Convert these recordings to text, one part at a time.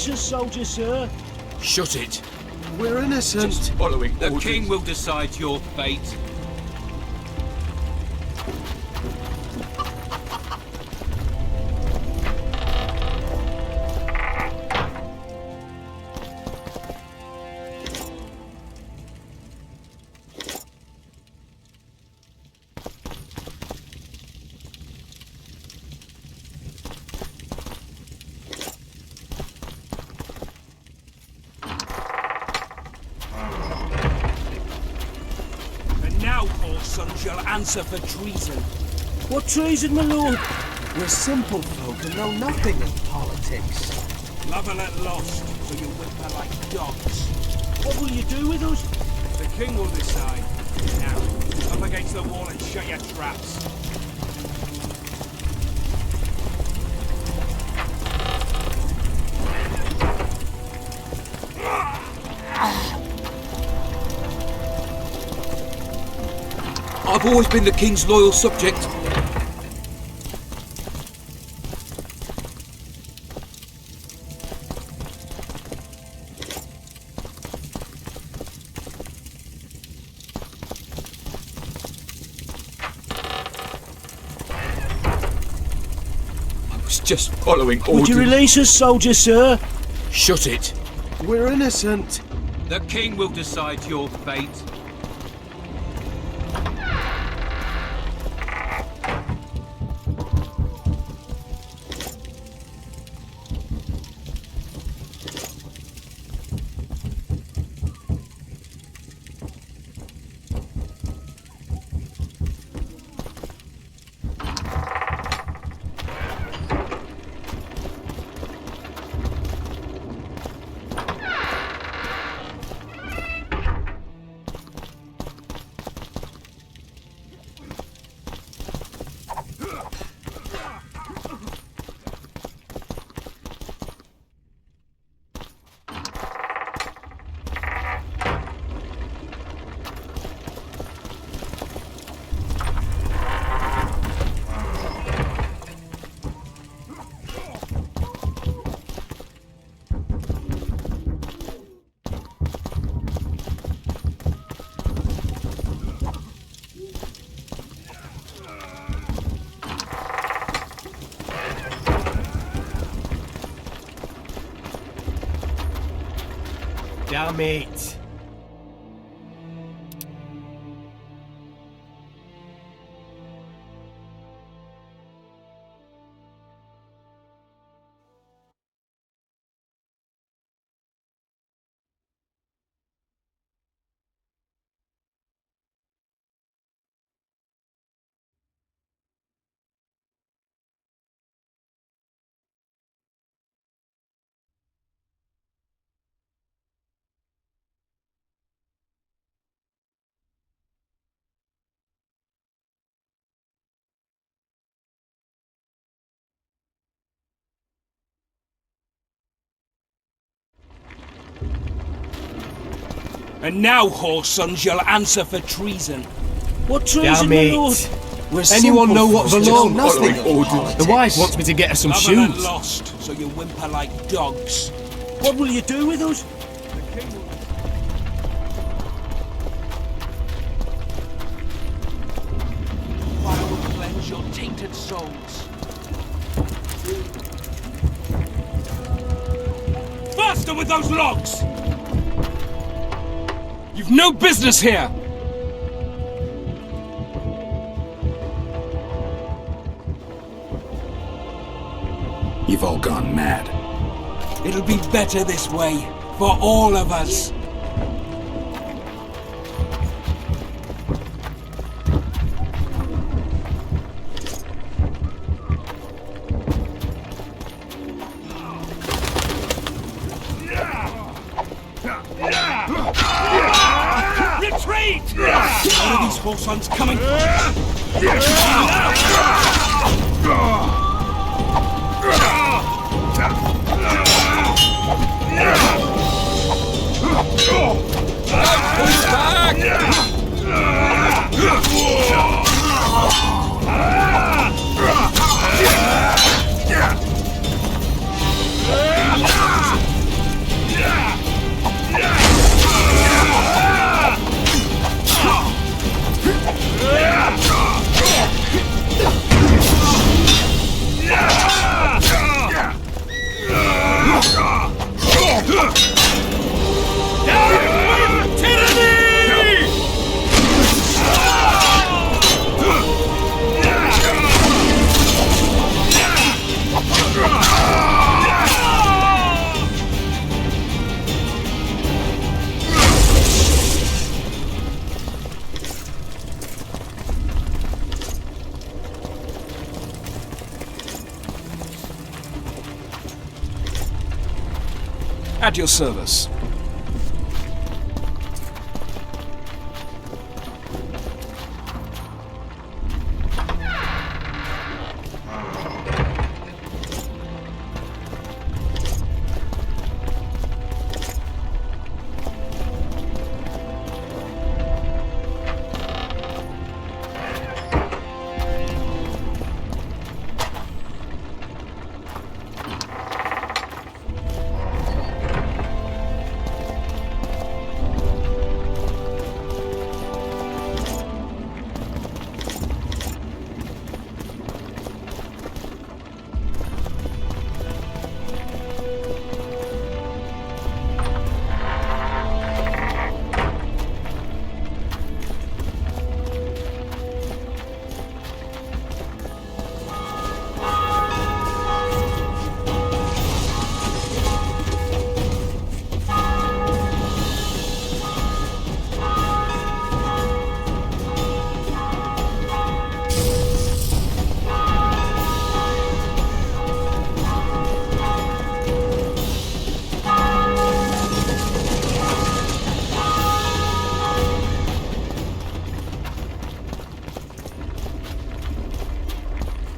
release us, soldier, sir? Shut it. We're innocent. Just following The orders. king will decide your fate. Now, poor sons, you'll answer for treason. What treason, my lord? We're simple folk and know nothing of politics. Love and let lost, so you whimper like dogs. What will you do with us? The king will decide. Now, up against the wall and shut your traps. I've always been the king's loyal subject. I was just following orders. Would you release us, soldier, sir? Shut it. We're innocent. The king will decide your fate. Damn it. And now, whore sons, you'll answer for treason. What treason, Damn my it. lord? We're Anyone simple know what folk the and law- know nothing Following of orders. politics. The wife wants me to get her some Love and let shoes. lost, so you whimper like dogs. What will you do with us? The king will... Fire will cleanse your tainted souls. Faster with those logs! You've no business here! You've all gone mad. It'll be better this way, for all of us. Retreat! What are these four sons coming? At your service.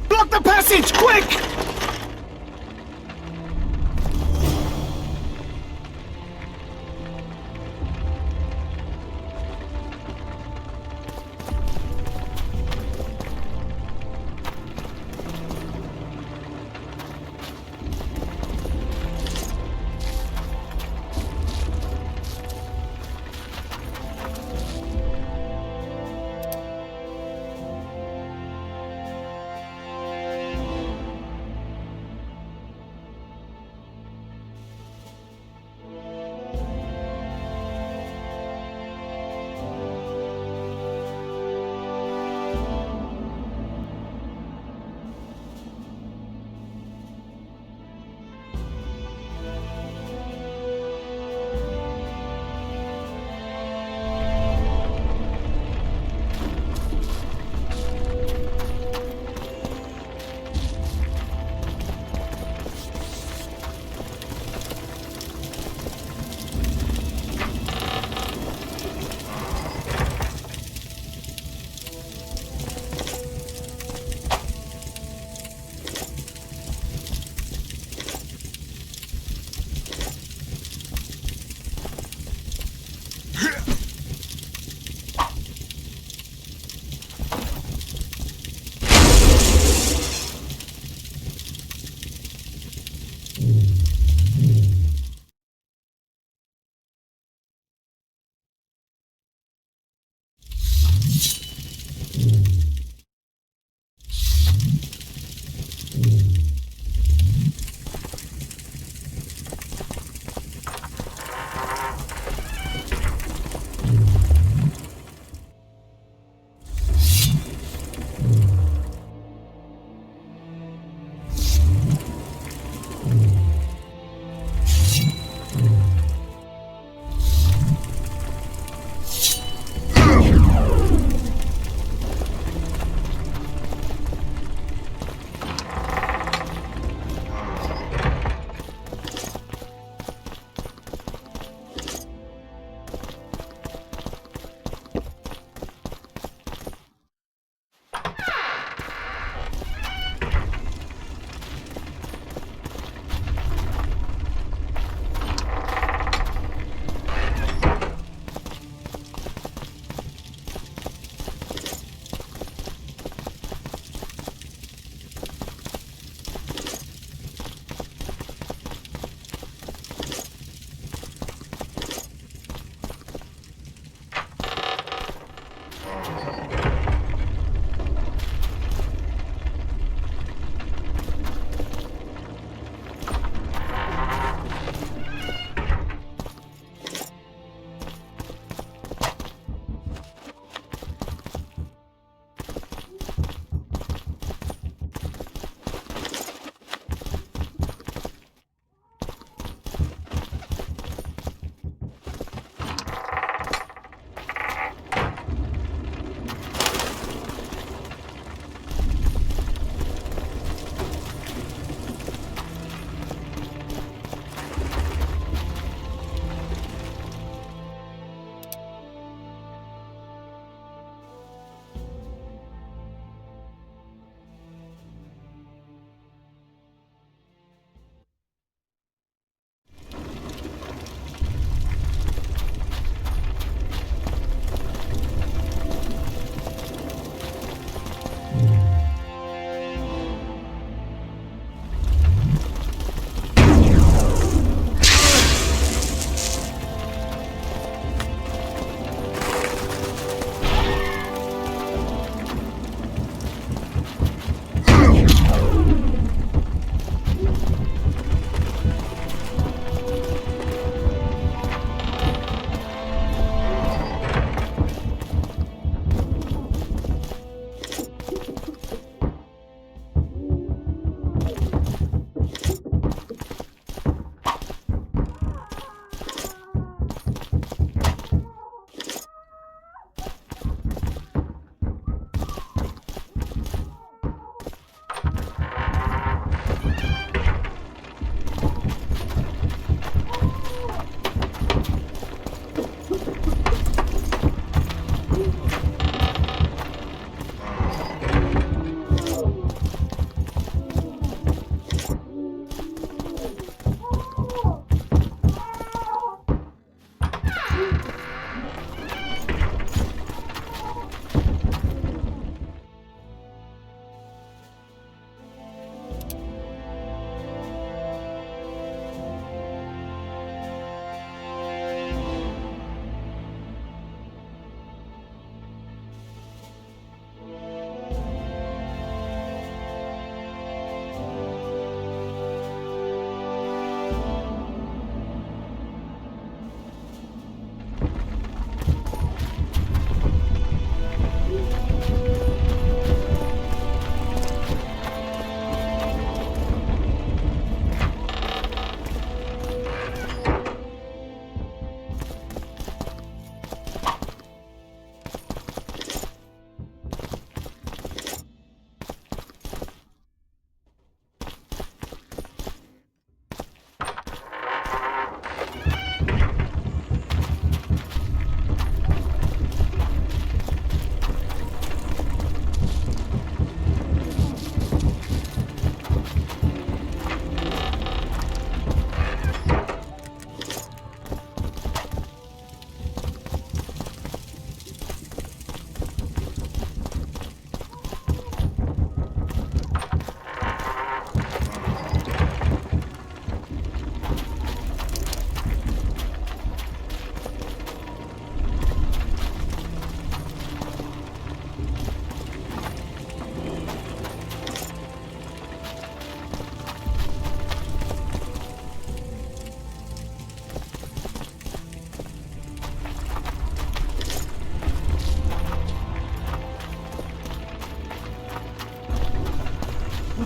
Block the passage, quick!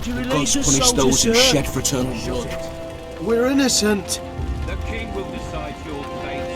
Do you The release gods us, punish soldier, those who sir? shed for eternal blood. We're innocent. The king will decide your fate.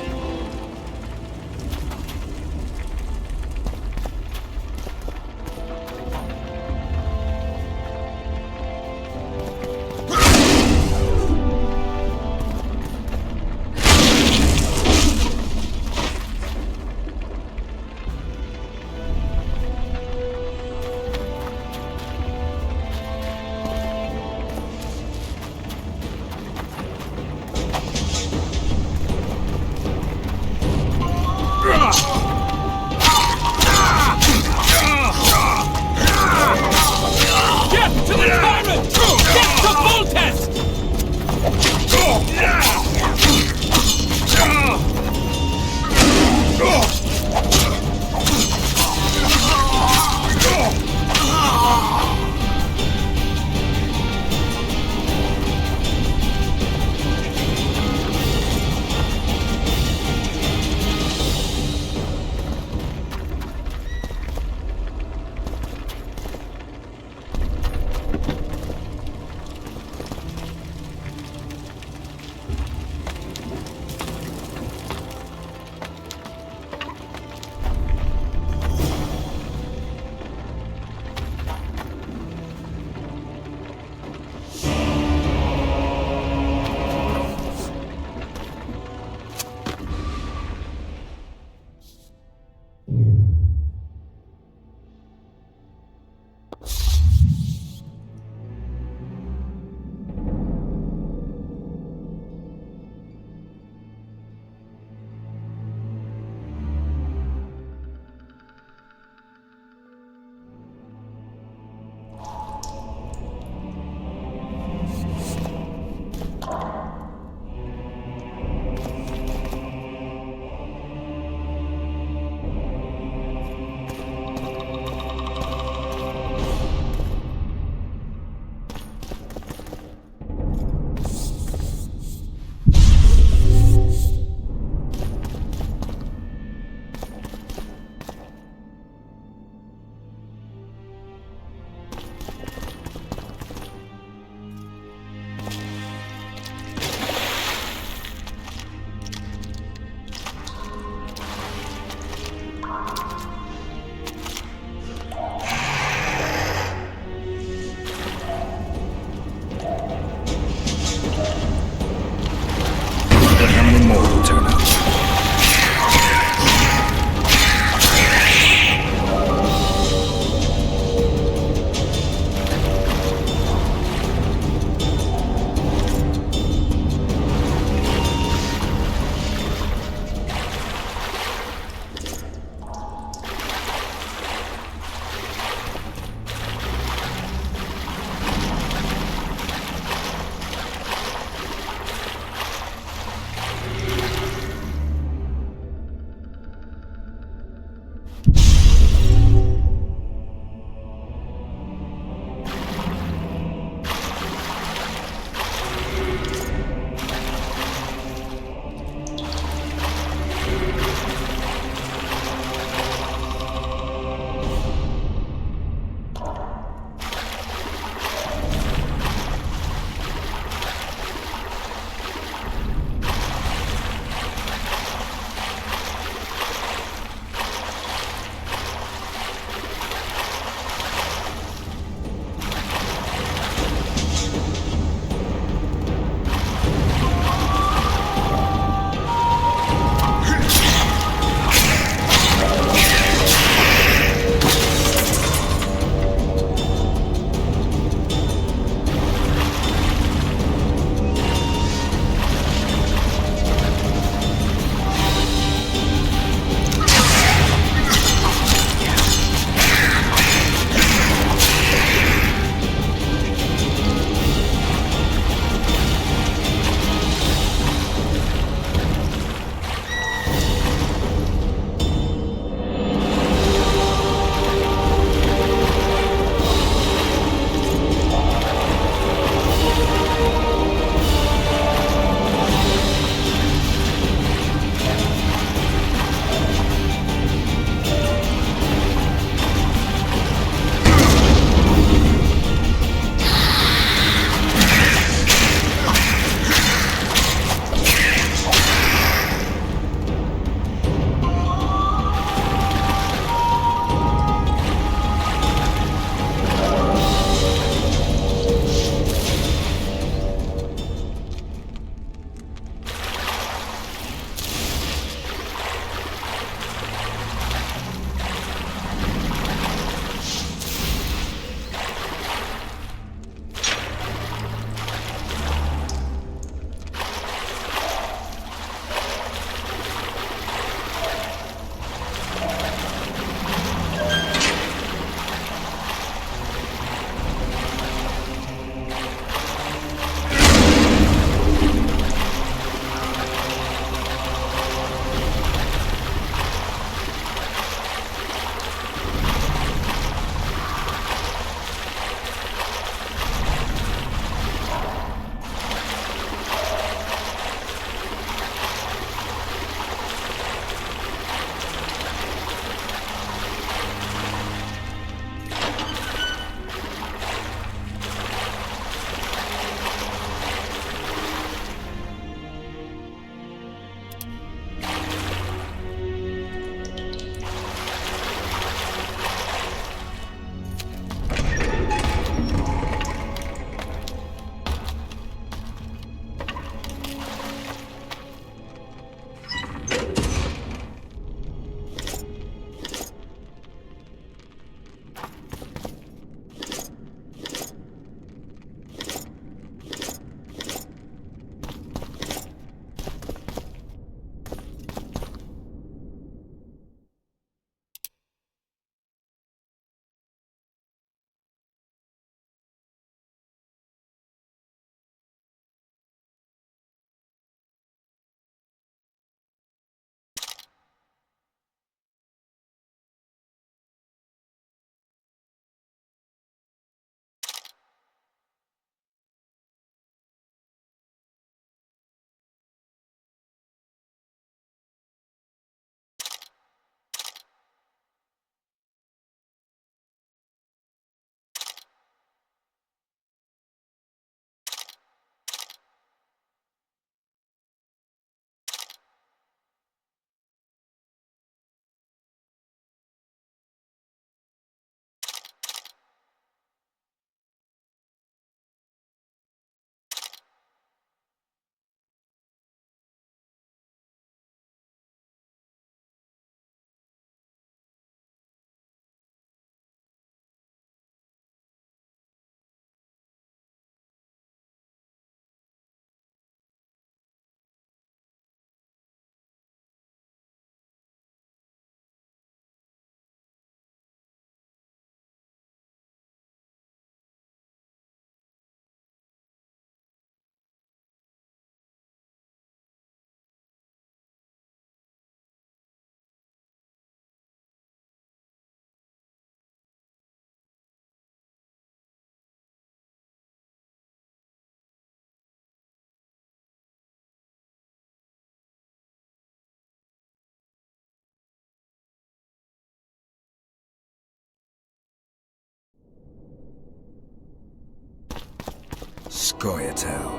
Scoia'tael.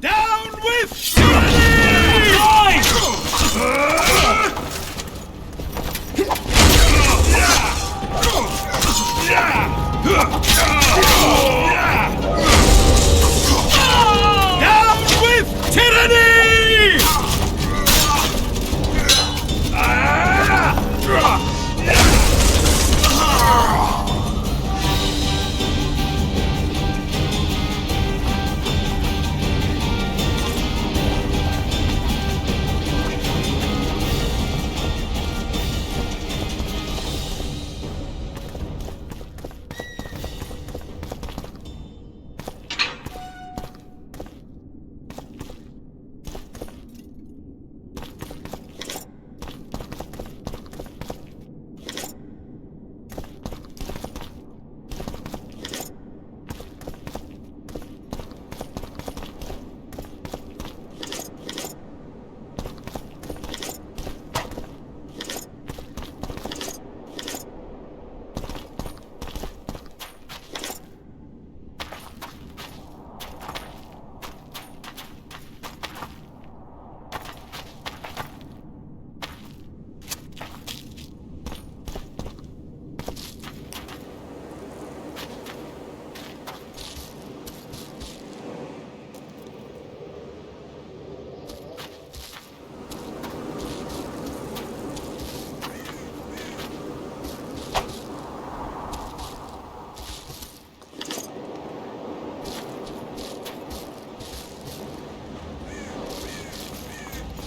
Down with tyranny! Down with tyranny!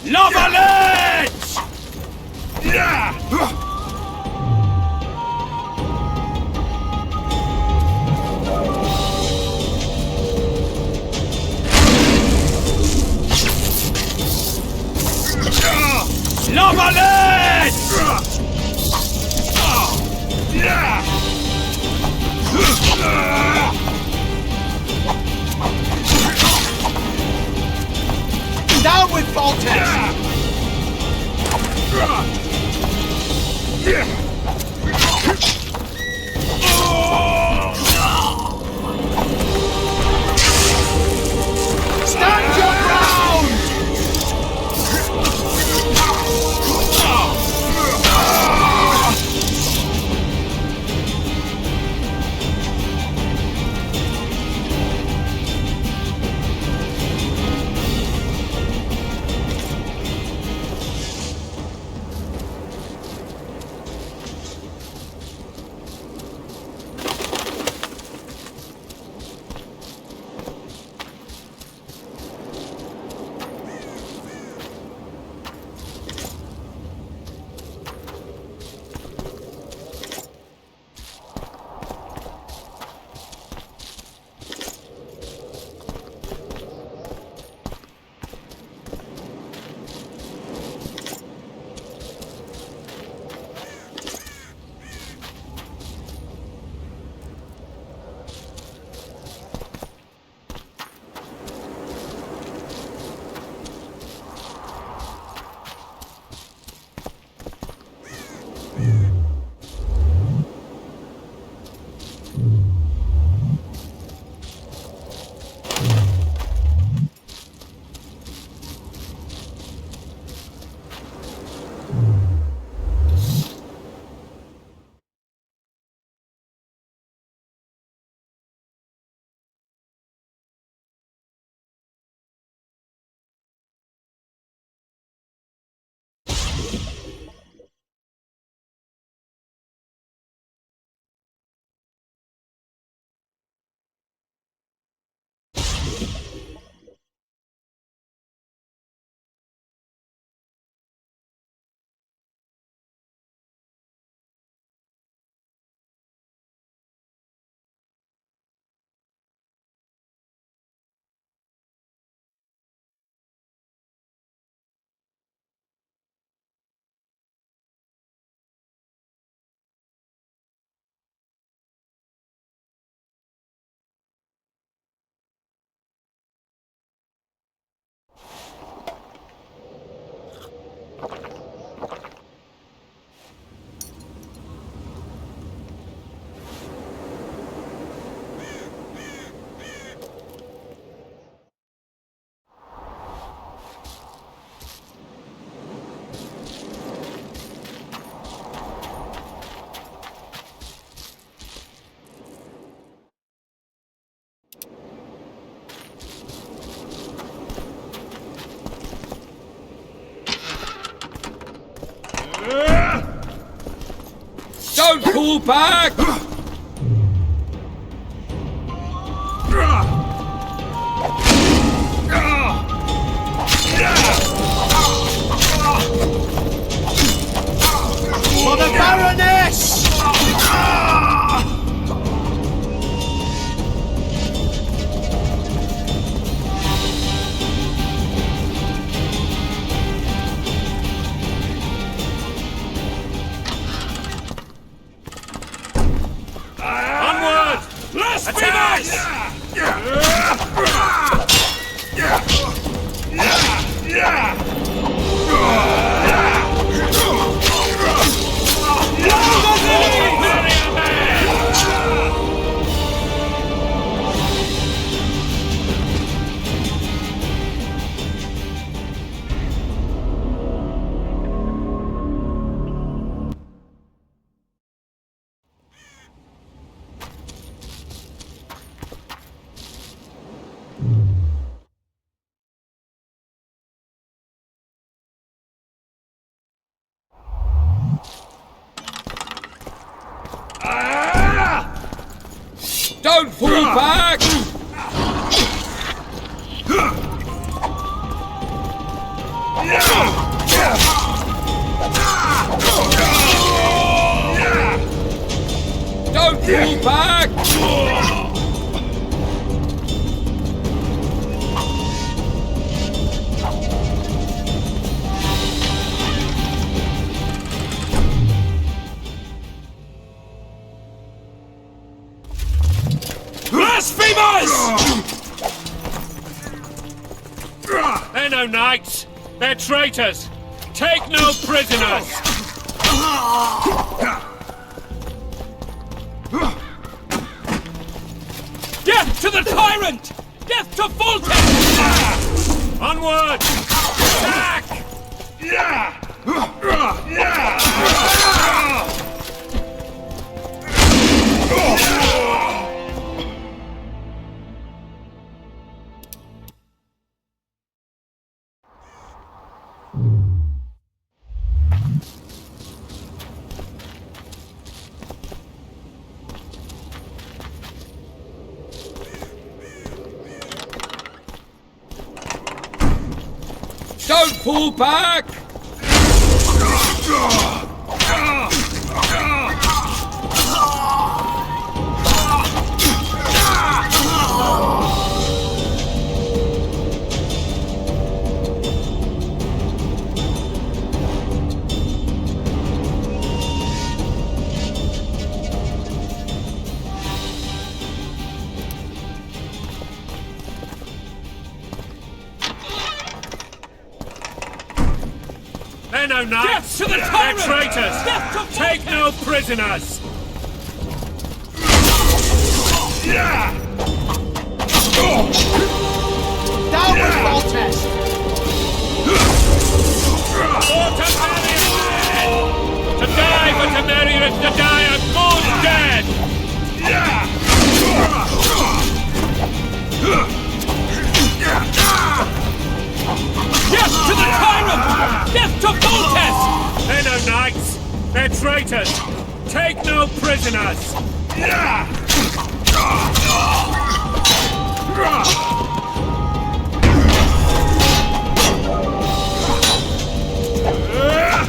Lavalet! Lavalet! Down with Foltest! Stand your ground! Don't pull back! For the Baroness! Onward! Blasphemers! Don't pull back! Don't pull back! Blasphemers! They're no knights. They're traitors. Take no prisoners. Death to the tyrant! Death to Foltest! Onward! Attack! Don't pull back! They're no knights. Death to the tyrant! They're traitors. Death to Take no prisoners. Down with Foltest! For Temerian! To die for Temerian is to die a good dead! Death to the tyrant! Death to Foltest! They're no knights. They're traitors. Take no prisoners.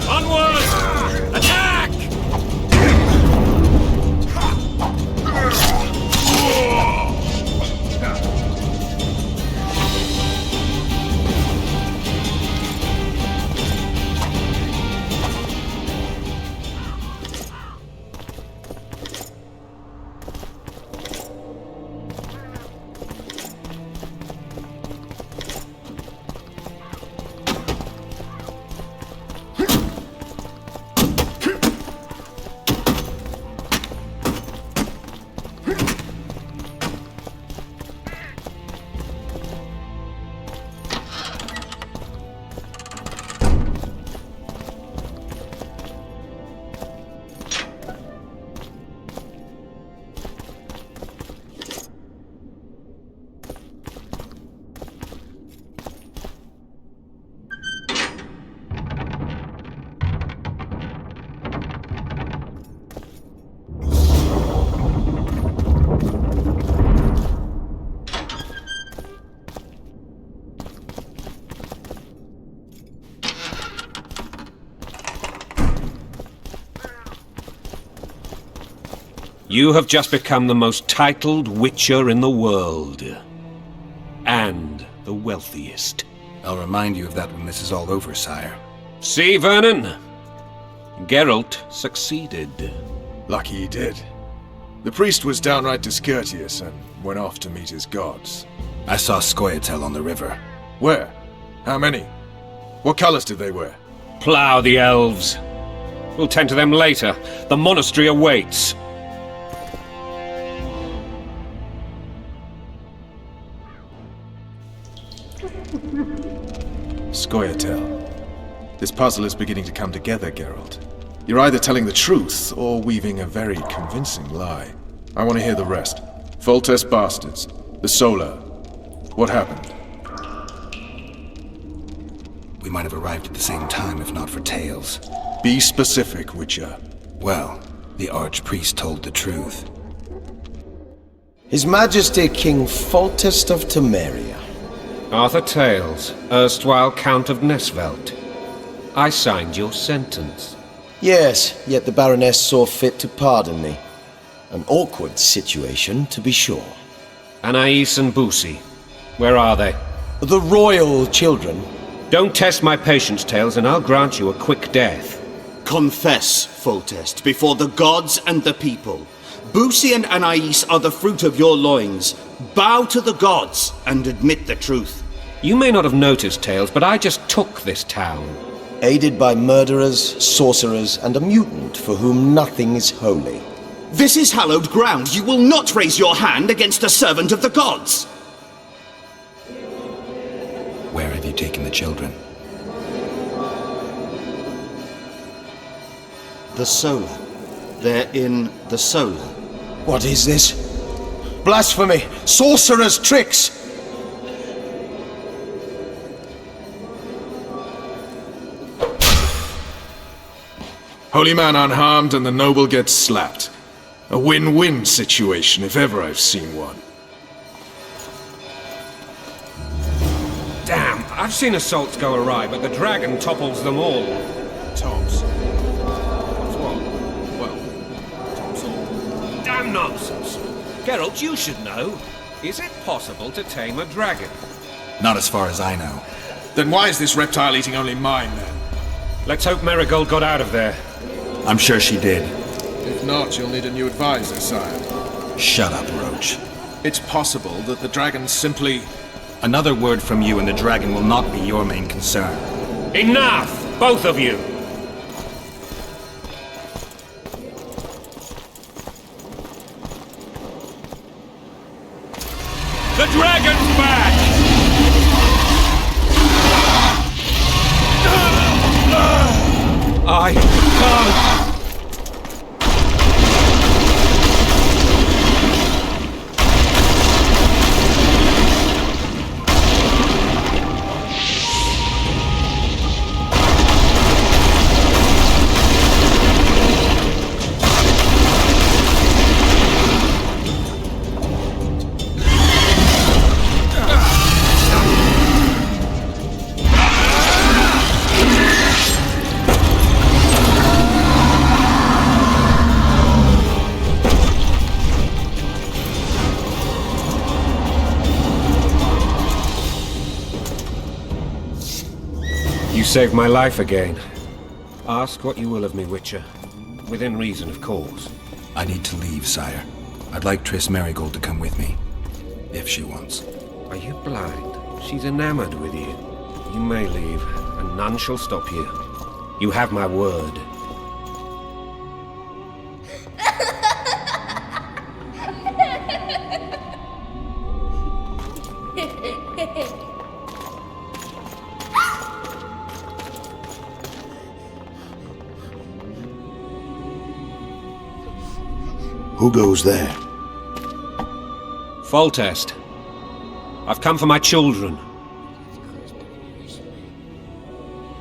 Onward! Attack! You have just become the most titled witcher in the world. And the wealthiest. I'll remind you of that when this is all over, sire. See, Vernon? Geralt succeeded. Lucky he did. The priest was downright discourteous and went off to meet his gods. I saw Scoia'tael on the river. Where? How many? What colors did they wear? Plough the elves. We'll tend to them later. The monastery awaits. Scoia'tael. This puzzle is beginning to come together, Geralt. You're either telling the truth or weaving a very convincing lie. I want to hear the rest. Foltest bastards. The Solar. What happened? We might have arrived at the same time if not for tales. Be specific, Witcher. Well, the Archpriest told the truth. His Majesty King Foltest of Temeria. Arthur Tales, erstwhile Count of Nesvelt. I signed your sentence. Yes, yet the Baroness saw fit to pardon me. An awkward situation, to be sure. Anais and Boussy, where are they? The royal children. Don't test my patience, Tales, and I'll grant you a quick death. Confess, Foltest, before the gods and the people. Boussy and Anais are the fruit of your loins. Bow to the gods and admit the truth. You may not have noticed, Tales, but I just took this town. Aided by murderers, sorcerers, and a mutant for whom nothing is holy. This is hallowed ground. You will not raise your hand against a servant of the gods. Where have you taken the children? The Solar. They're in the Solar. What is this? Blasphemy! Sorcerers' tricks! Holy man unharmed and the noble gets slapped. A win-win situation, if ever I've seen one. Damn, I've seen assaults go awry, but the dragon topples them all. Tops. Tops what? Well, tops all. Damn nonsense! Geralt, you should know. Is it possible to tame a dragon? Not as far as I know. Then why is this reptile eating only mine, then? Let's hope Marigold got out of there. I'm sure she did. If not, you'll need a new advisor, sire. Shut up, Roach. It's possible that the dragon simply... Another word from you and the dragon will not be your main concern. Enough! Both of you! The dragon's back! I can't! You saved my life again. Ask what you will of me, Witcher. Within reason, of course. I need to leave, sire. I'd like Triss Marigold to come with me. If she wants. Are you blind? She's enamored with you. You may leave, and none shall stop you. You have my word. Who goes there? Foltest. I've come for my children.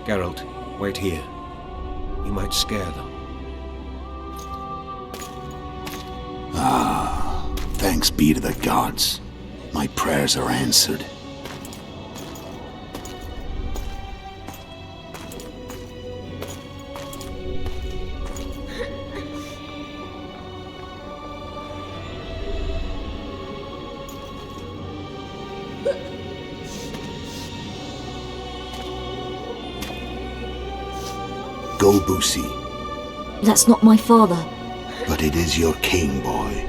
Geralt, wait here. You might scare them. Thanks be to the gods. My prayers are answered. know Boosie, That's not my father. but it is your king, boy.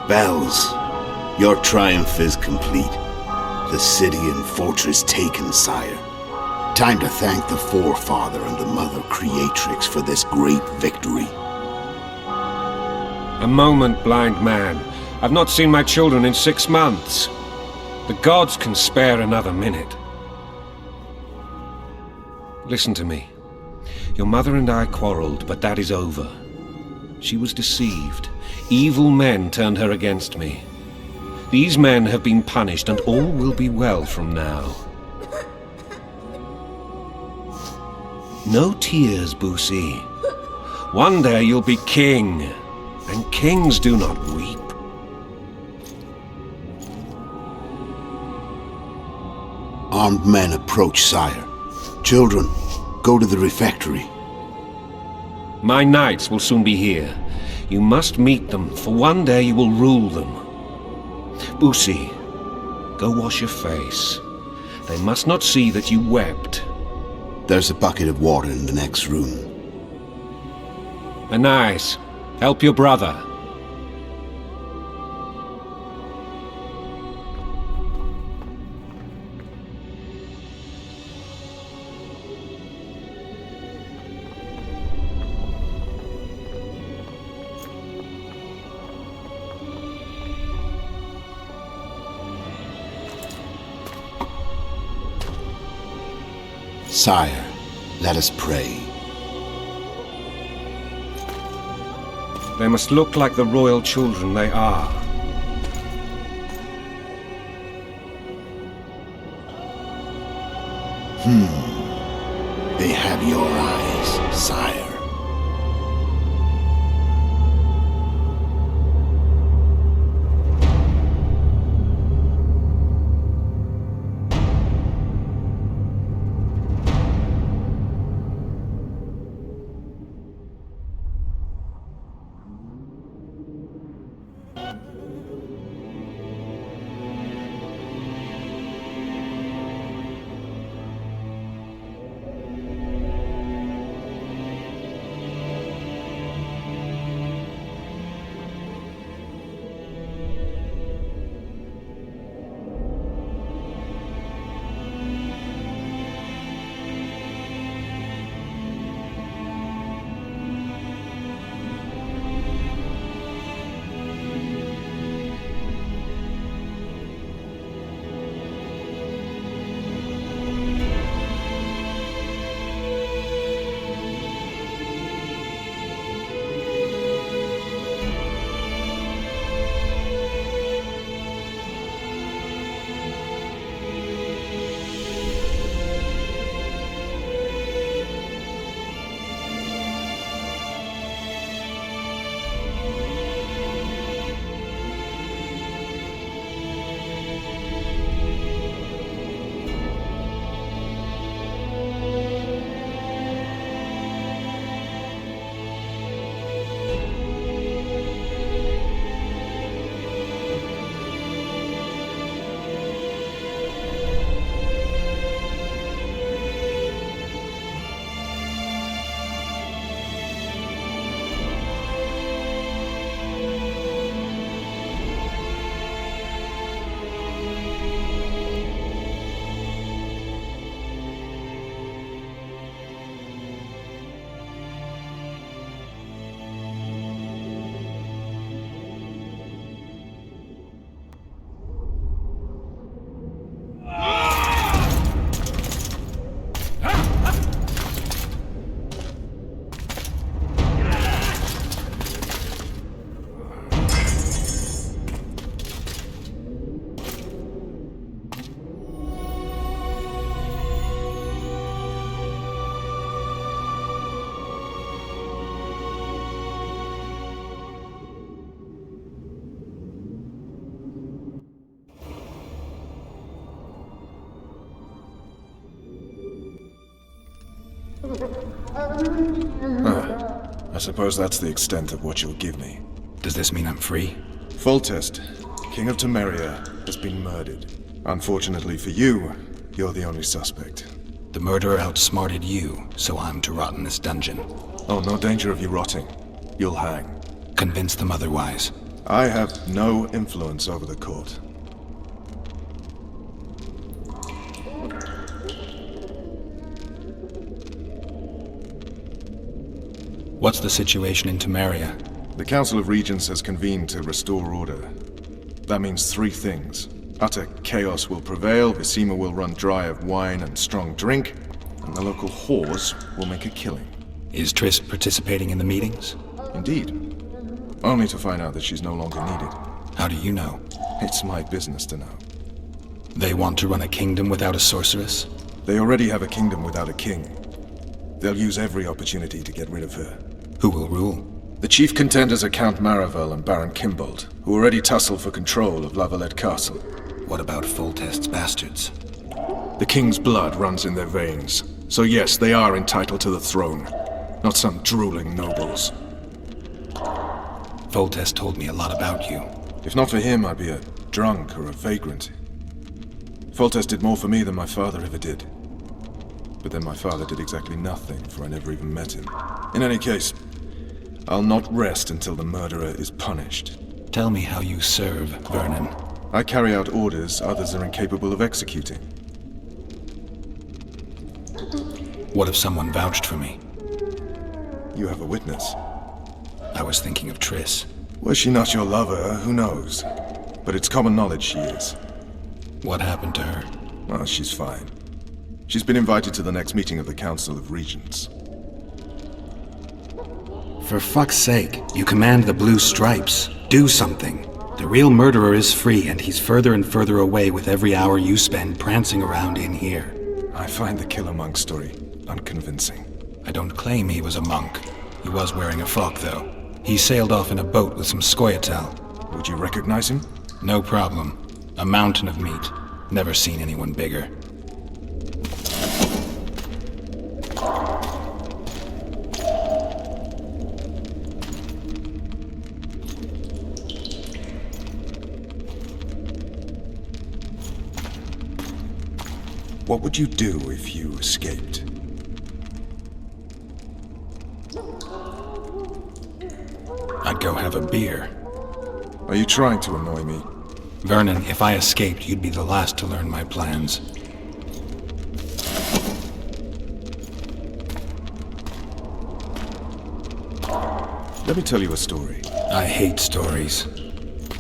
Bells, your triumph is complete. The city and fortress taken, sire. Time to thank the forefather and the mother creatrix for this great victory. A moment, blind man. I've not seen my children in 6 months. The gods can spare another minute. Listen to me. Your mother and I quarreled, but that is over. She was deceived. Evil men turned her against me. These men have been punished, and all will be well from now. No tears, Boosie. One day you'll be king, and kings do not weep. Armed men approach, sire. Children, go to the refectory. My knights will soon be here. You must meet them, for one day you will rule them. Boosie, go wash your face. They must not see that you wept. There's a bucket of water in the next room. Anais, help your brother. Sire, let us pray. They must look like the royal children they are. They have your eyes, sire. I suppose that's the extent of what you'll give me. Does this mean I'm free? Foltest, King of Temeria, has been murdered. Unfortunately for you, you're the only suspect. The murderer outsmarted you, so I'm to rot in this dungeon. Oh, no danger of you rotting. You'll hang. Convince them otherwise. I have no influence over the court. What's the situation in Temeria? The Council of Regents has convened to restore order. That means three things. Utter chaos will prevail, Visima will run dry of wine and strong drink, and the local whores will make a killing. Is Triss participating in the meetings? Indeed. Only to find out that she's no longer needed. How do you know? It's my business to know. They want to run a kingdom without a sorceress? They already have a kingdom without a king. They'll use every opportunity to get rid of her. Who will rule? The chief contenders are Count Maravel and Baron Kimbold, who already tussle for control of Lavalette Castle. What about Foltest's bastards? The king's blood runs in their veins, so yes, they are entitled to the throne. Not some drooling nobles. Foltest told me a lot about you. If not for him, I'd be a drunk or a vagrant. Foltest did more for me than my father ever did. But then my father did exactly nothing, for I never even met him. In any case, I'll not rest until the murderer is punished. Tell me how you serve, Vernon. I carry out orders others are incapable of executing. What if someone vouched for me? You have a witness. I was thinking of Triss. Was she not your lover? Who knows? But it's common knowledge she is. What happened to her? Well, she's fine. She's been invited to the next meeting of the Council of Regents. For fuck's sake, you command the Blue Stripes. Do something. The real murderer is free, and he's further and further away with every hour you spend prancing around in here. I find the Killer Monk story unconvincing. I don't claim he was a monk. He was wearing a frock, though. He sailed off in a boat with some Scoia'tael. Would you recognize him? No problem. A mountain of meat. Never seen anyone bigger. What would you do if you escaped? I'd go have a beer. Are you trying to annoy me? Vernon, if I escaped, you'd be the last to learn my plans. Let me tell you a story. I hate stories.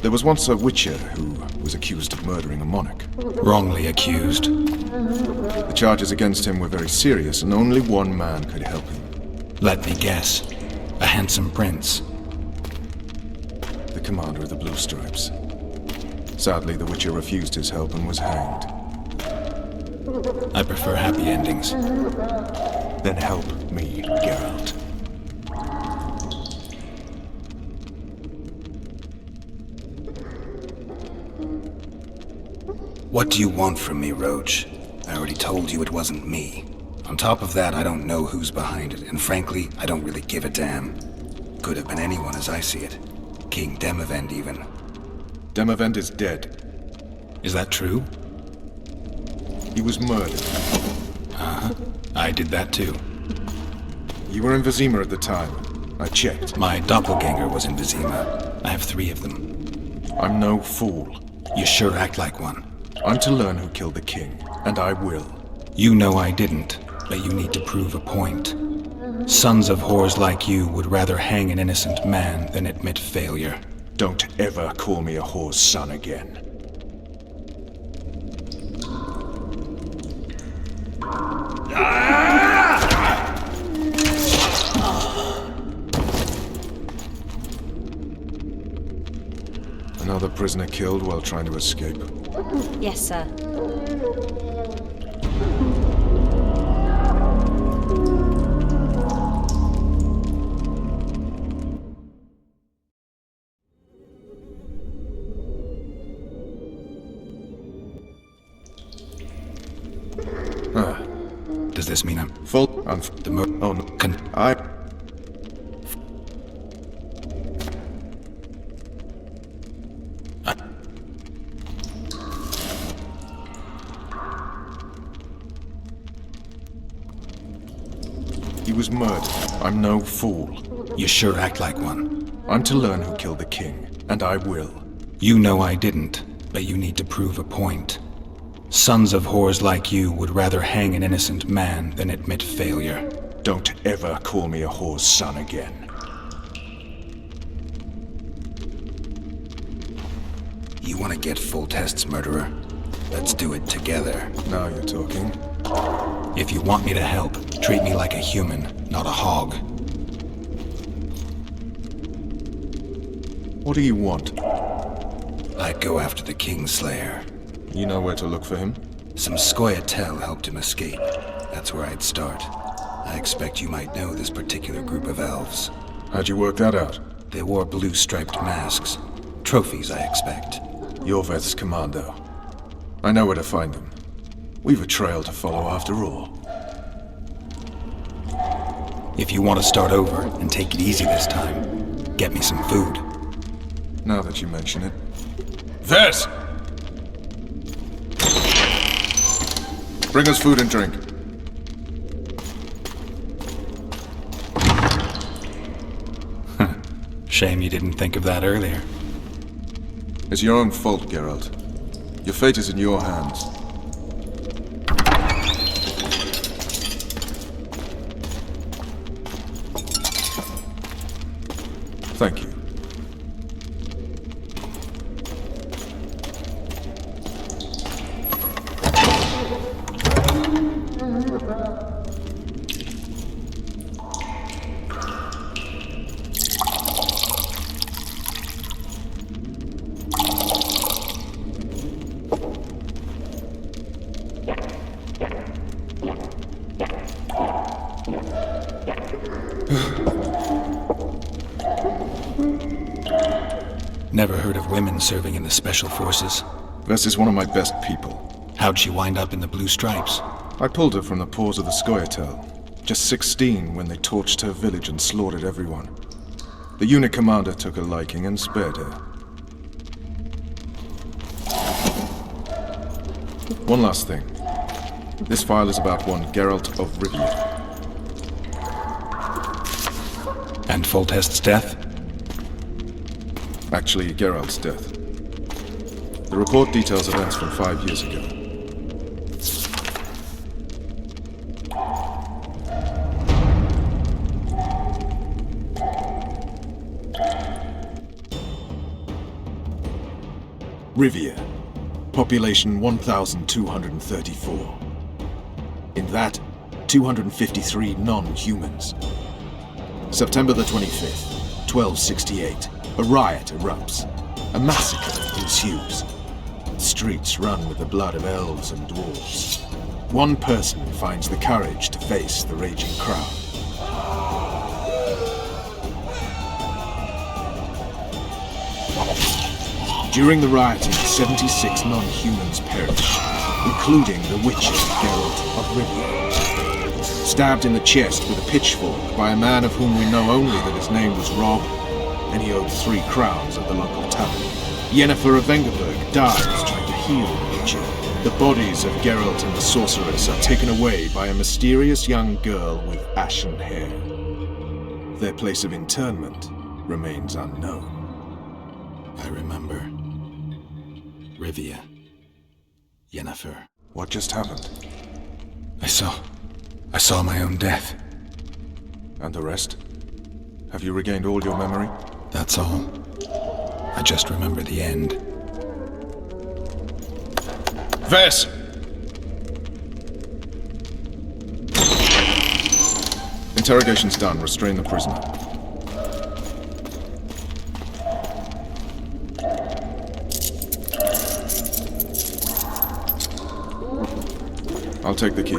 There was once a witcher who was accused of murdering a monarch. Wrongly accused. The charges against him were very serious, and only one man could help him. Let me guess. A handsome prince. The commander of the Blue Stripes. Sadly, the witcher refused his help and was hanged. I prefer happy endings. Then help me, Geralt. What do you want from me, Roach? I already told you it wasn't me. On top of that, I don't know who's behind it, and frankly, I don't really give a damn. Could have been anyone as I see it. King Demavend, even. Demavend is dead. Is that true? He was murdered. Uh-huh. I did that too. You were in Visima at the time. I checked. My doppelganger was in Visima. I have 3 of them. I'm no fool. You sure act like one. I'm to learn who killed the king, and I will. You know I didn't, but you need to prove a point. Sons of whores like you would rather hang an innocent man than admit failure. Don't ever call me a whore's son again. Another prisoner killed while trying to escape. Yes, sir. Does this mean I'm full on the oh no. was murdered. I'm no fool. You sure act like one. I'm to learn who killed the king, and I will. You know I didn't, but you need to prove a point. Sons of whores like you would rather hang an innocent man than admit failure. Don't ever call me a whore's son again. You want to get Foltest's murderer? Let's do it together. Now you're talking. If you want me to help, treat me like a human, not a hog. What do you want? I'd go after the Kingslayer. You know where to look for him? Some Scoia'tael helped him escape. That's where I'd start. I expect you might know this particular group of elves. How'd you work that out? They wore blue-striped masks. Trophies, I expect. Yorveth's commando. I know where to find them. We've a trail to follow after all. If you want to start over and take it easy this time, get me some food. Now that you mention it. Vess! Bring us food and drink. Shame you didn't think of that earlier. It's your own fault, Geralt. Your fate is in your hands. Thank you. Never heard of women serving in the Special Forces. Vess is one of my best people. How'd she wind up in the Blue Stripes? I pulled her from the paws of the Scoia'tael. Just 16 when they torched her village and slaughtered everyone. The unit commander took a liking and spared her. One last thing. This file is about one Geralt of Rivia. And Foltest's death? Actually, Geralt's death. The report details events from 5 years ago. Rivia. Population 1,234. In that, 253 non-humans. September the 25th, 1268. A riot erupts. A massacre ensues. The streets run with the blood of elves and dwarves. One person finds the courage to face the raging crowd. During the rioting, 76 non-humans perished, including the witcher Geralt of Rivia. Stabbed in the chest with a pitchfork by a man of whom we know only that his name was Rob, and he owed 3 crowns at the local tavern. Yennefer of Vengerberg dies trying to heal the witcher. The bodies of Geralt and the sorceress are taken away by a mysterious young girl with ashen hair. Their place of interment remains unknown. I remember. Rivia. Yennefer. What just happened? I saw my own death. And the rest? Have you regained all your memory? That's all. I just remember the end. Vess! Interrogation's done. Restrain the prisoner. I'll take the key.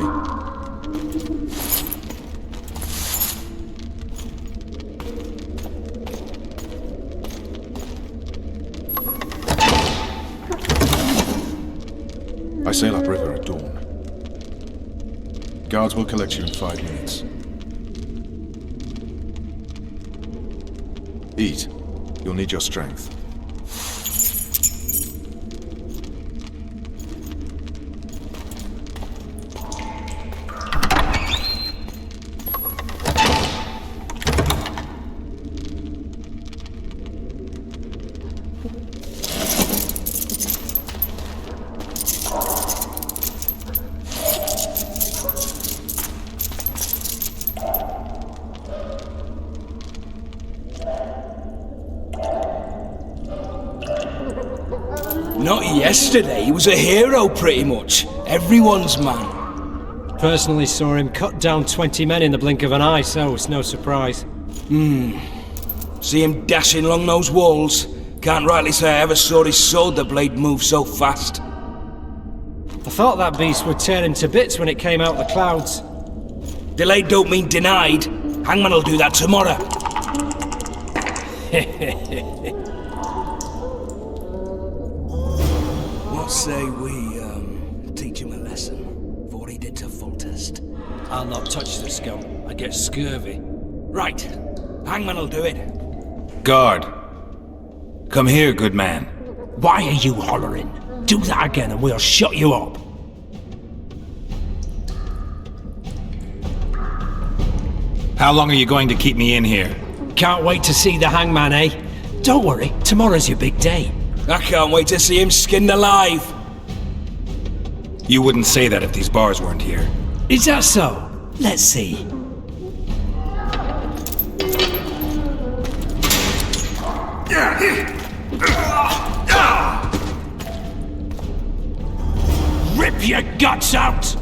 I sail upriver at dawn. Guards will collect you in 5 minutes. Eat. You'll need your strength. Not yesterday. He was a hero, pretty much. Everyone's man. Personally saw him cut down 20 men in the blink of an eye, so it's no surprise. See him dashing along those walls. Can't rightly say I ever saw his shoulder blade move so fast. I thought that beast would tear him to bits when it came out of the clouds. Delayed don't mean denied. Hangman will do that tomorrow. What say we, teach him a lesson? For what he did to Foltest. I'll not touch the scum. I get scurvy. Right. Hangman will do it. Guard. Come here, good man. Why are you hollering? Do that again and we'll shut you up. How long are you going to keep me in here? Can't wait to see the hangman, eh? Don't worry, tomorrow's your big day. I can't wait to see him skinned alive. You wouldn't say that if these bars weren't here. Is that so? Let's see. Rip your guts out!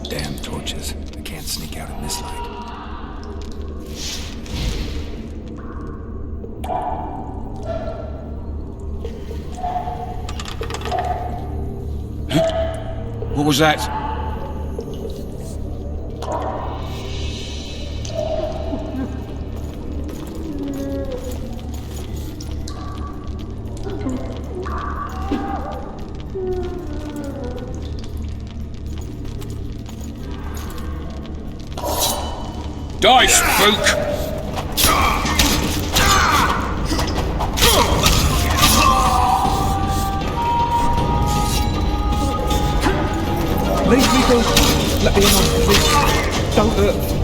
Damn torches. I can't sneak out in this light. What was that? Die, spook! Leave me be. Let me alone, please. Don't hurt me.